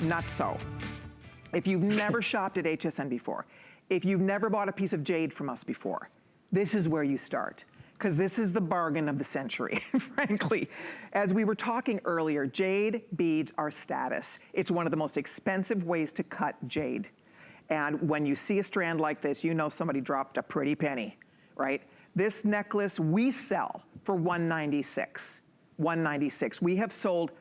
not so. If you've never shopped at HSN before, if you've never bought a piece of jade from us before, this is where you start. Because this is the bargain of the century, frankly. As we were talking earlier, jade beads are status. It's one of the most expensive ways to cut jade. And when you see a strand like this, you know somebody dropped a pretty penny, right? This necklace we sell for $196. $196. We have sold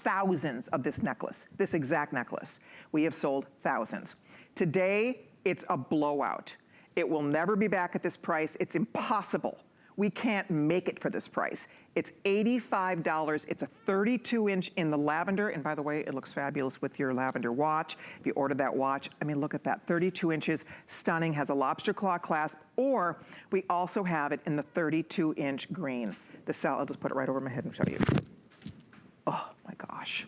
thousands of this necklace, this exact necklace. We have sold thousands. Today, it's a blowout. It will never be back at this price. It's impossible. We can't make it for this price. It's $85. It's a 32-inch in the lavender. And by the way, it looks fabulous with your lavender watch. If you order that watch, I mean, look at that, 32 inches, stunning, has a Lobsterclaw clasp, or we also have it in the 32-inch green. The cell, I'll just put it right over my head and show you. Oh my gosh.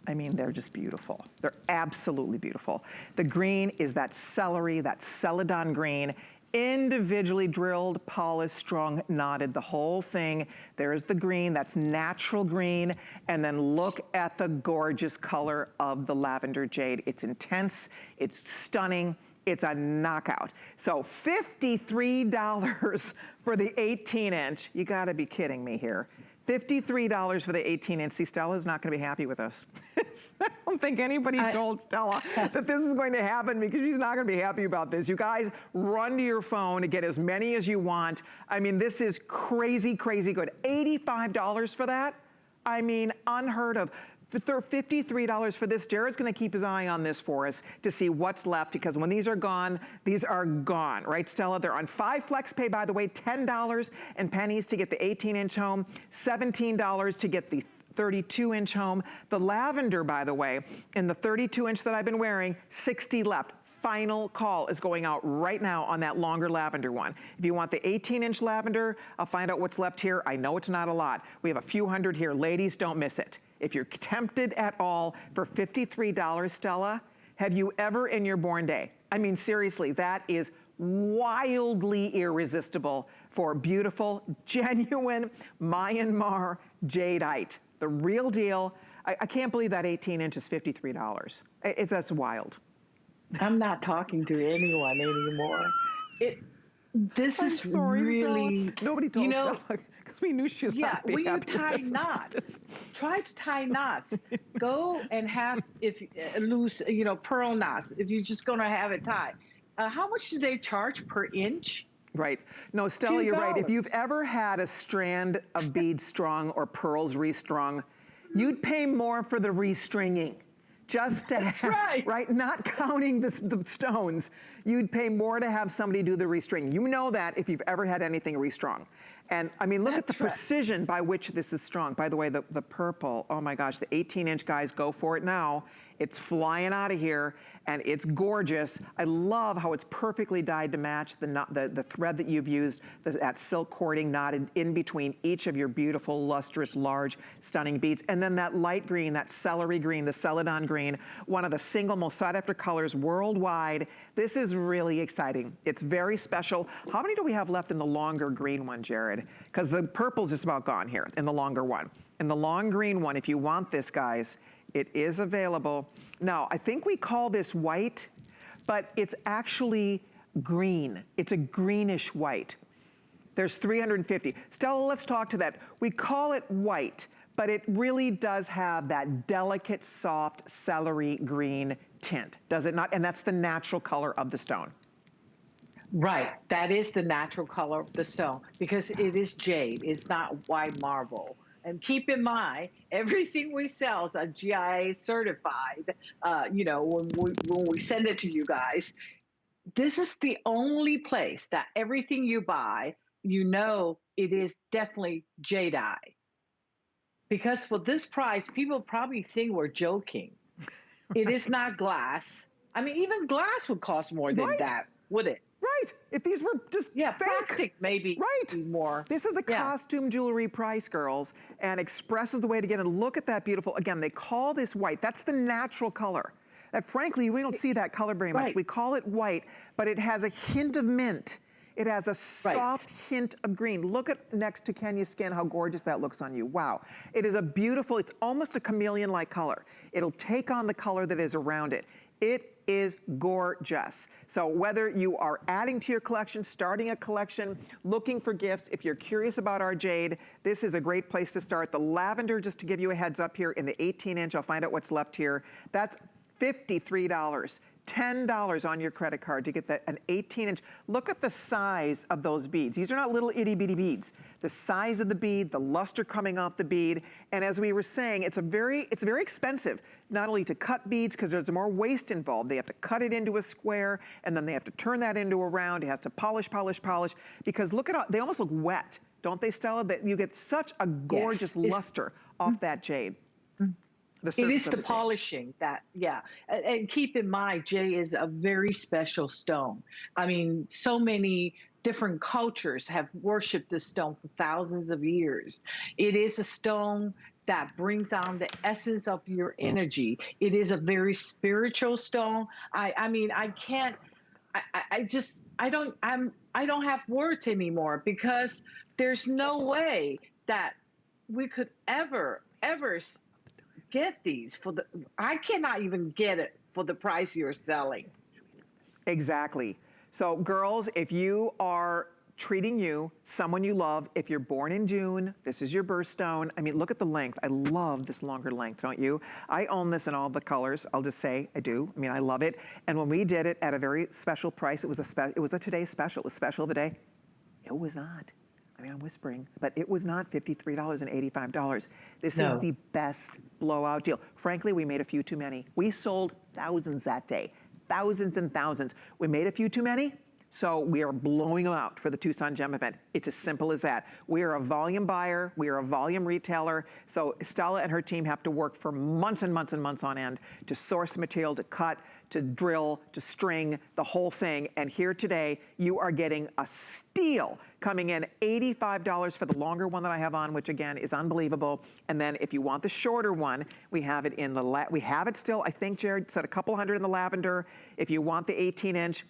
I mean, they're just beautiful. They're absolutely beautiful. The green is that celery, that celadon green, individually drilled, polished, strung, knotted, the whole thing. There's the green, that's natural green, and then look at the gorgeous color of the lavender jade. It's intense, it's stunning, it's a knockout. So $53 for the 18-inch. You gotta be kidding me here. $53 for the 18-inch. See, Stella's not gonna be happy with us. I don't think anybody told Stella that this is going to happen because she's not gonna be happy about this. You guys, run to your phone to get as many as you want. I mean, this is crazy, crazy good. $85 for that? I mean, unheard of. $53 for this. Jared's gonna keep his eye on this for us to see what's left, because when these are gone, right, Stella? They're on 5 flex pay, by the way, $10 and pennies to get the 18-inch home, $17 to get the 32-inch home. The lavender, by the way, in the 32-inch that I've been wearing, 60 left. Final call is going out right now on that longer lavender one. If you want the 18-inch lavender, I'll find out what's left here. I know it's not a lot. We have a few hundred here. Ladies, don't miss it. If you're tempted at all for $53, Stella, have you ever in your born day? I mean, seriously, that is wildly irresistible for beautiful, genuine Myanmar jadeite. The real deal. I can't believe that 18-inch is $53. That's wild. I'm not talking to anyone anymore. This is sorry, really, Stella. Nobody told Stella because we knew she was not when you happy tie knots, try to tie knots. Go and have loose, pearl knots. If you're just going to have it tied, how much do they charge per inch? Right. No, Stella, you're right. If you've ever had a strand of beads strung or pearls restrung, you'd pay more for the restringing. Just to That's have, right? Not counting the stones. You'd pay more to have somebody do the restringing. You know that if you've ever had anything restrung. And I mean, look at the precision by which this is strung. By the way, the purple, oh my gosh, the 18-inch guys, go for it now. It's flying out of here, and it's gorgeous. I love how it's perfectly dyed to match the thread that you've used, that silk cording knotted in between each of your beautiful, lustrous, large, stunning beads. And then that light green, that celery green, the celadon green, one of the single most sought after colors worldwide. This is really exciting. It's very special. How many do we have left in the longer green one, Jared? Because the purple's just about gone here in the longer one. In the long green one, if you want this, guys, it is available. Now, I think we call this white, but it's actually green. It's a greenish white. There's 350. Stella, let's talk to that. We call it white, but it really does have that delicate, soft celery green tint, does it not? And that's the natural color of the stone. Right, that is the natural color of the stone because it is jade. It's not white marble. And keep in mind, everything we sell is GIA certified. When we send it to you guys, this is the only place that everything you buy, it is definitely jadeite. Because for this price, people probably think we're joking. It is not glass. I mean, even glass would cost more than that, would it? Right. If these were just fake. Plastic maybe more. This is a costume jewelry price, girls, and expresses the way to get it. Look at that beautiful, again, they call this white. That's the natural color. That frankly, we don't see that color very much. We call it white, but it has a hint of mint. It has a soft hint of green. Look at next to Kenya's skin, how gorgeous that looks on you. Wow. It is a beautiful, it's almost a chameleon-like color. It'll take on the color that is around it. It is gorgeous. So whether you are adding to your collection, starting a collection, looking for gifts, if you're curious about our jade, this is a great place to start. The lavender, just to give you a heads up here, in the 18-inch, I'll find out what's left here, that's $53. $10 on your credit card to get that an 18-inch. Look at the size of those beads. These are not little itty-bitty beads. The size of the bead, the luster coming off the bead, and as we were saying, it's very expensive, not only to cut beads, because there's more waste involved. They have to cut it into a square, and then they have to turn that into a round. It has to polish, because look at how, they almost look wet, don't they, Stella? That you get such a gorgeous luster off that jade. It is the polishing that, and keep in mind, jade is a very special stone. I mean, so many different cultures have worshipped this stone for thousands of years. It is a stone that brings on the essence of your energy. It is a very spiritual stone. I mean, I can't, I don't have words anymore, because there's no way that we could ever get these for the, I cannot even get it for the price you're selling. Exactly. So girls, if you are treating you, someone you love, if you're born in June, this is your birthstone. I mean, look at the length. I love this longer length, don't you? I own this in all the colors. I'll just say I do. I mean, I love it. And when we did it at a very special price, it was a today's special. It was special of the day. It was not. I mean, I'm whispering, but it was not $53.85. This is the best blowout deal. Frankly, we made a few too many. We sold thousands that day, thousands and thousands. We made a few too many, so we are blowing them out for the Tucson Gem event. It's as simple as that. We are a volume buyer, we are a volume retailer, so Stella and her team have to work for months and months and months on end to source material, to cut, to drill, to string, the whole thing. And here today, you are getting a steal, coming in $85 for the longer one that I have on, which again is unbelievable. And then if you want the shorter one, we have it in the, we have it still, I think Jared said a couple hundred in the lavender. If you want the 18-inch,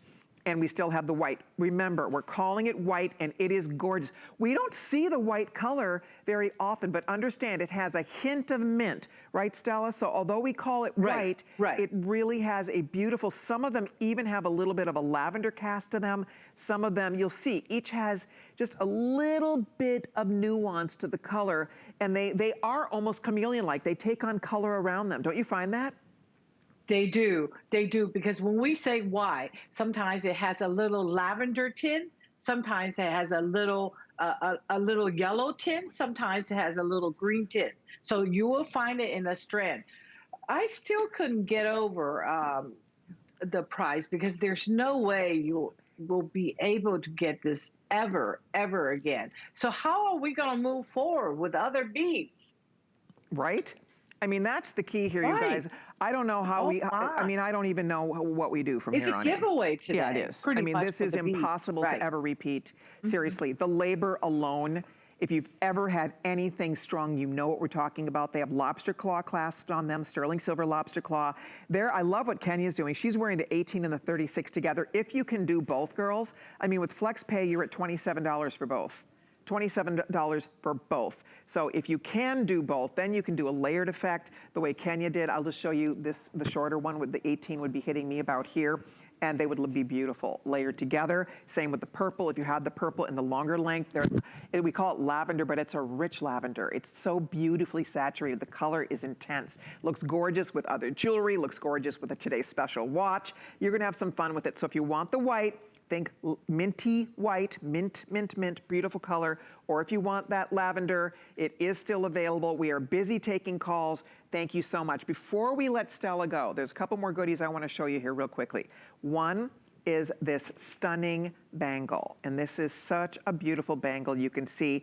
and we still have the white. Remember, we're calling it white, and it is gorgeous. We don't see the white color very often, but understand it has a hint of mint, right, Stella? So although we call it white, it really has a beautiful, some of them even have a little bit of a lavender cast to them. Some of them, you'll see, each has just a little bit of nuance to the color, and they are almost chameleon-like. They take on color around them. Don't you find that? They do, because when we say white, sometimes it has a little lavender tint, sometimes it has a little yellow tint, sometimes it has a little green tint. So you will find it in a strand. I still couldn't get over the price, because there's no way you will be able to get this ever again. So how are we going to move forward with other beads? Right? I mean, that's the key here, you guys. I don't know how I mean, I don't even know what we do from here on in. It's a giveaway today. Yeah, it is. I mean, this is impossible to ever repeat. Seriously, the labor alone, if you've ever had anything strung, you know what we're talking about. They have Lobsterclaw clasped on them, sterling silver Lobsterclaw. I love what Kenya's doing. She's wearing the 18 and the 36 together. If you can do both, girls, I mean, with FlexPay, you're at $27 for both. $27 for both. So if you can do both, then you can do a layered effect the way Kenya did. I'll just show you this, the shorter one with the 18 would be hitting me about here, and they would be beautiful, layered together. Same with the purple. If you had the purple in the longer length, we call it lavender, but it's a rich lavender. It's so beautifully saturated. The color is intense. Looks gorgeous with other jewelry, looks gorgeous with a today's special watch. You're gonna have some fun with it. So if you want the white, think minty white, mint, beautiful color. Or if you want that lavender, it is still available. We are busy taking calls. Thank you so much. Before we let Stella go, there's a couple more goodies I want to show you here real quickly. One is this stunning bangle. And this is such a beautiful bangle. You can see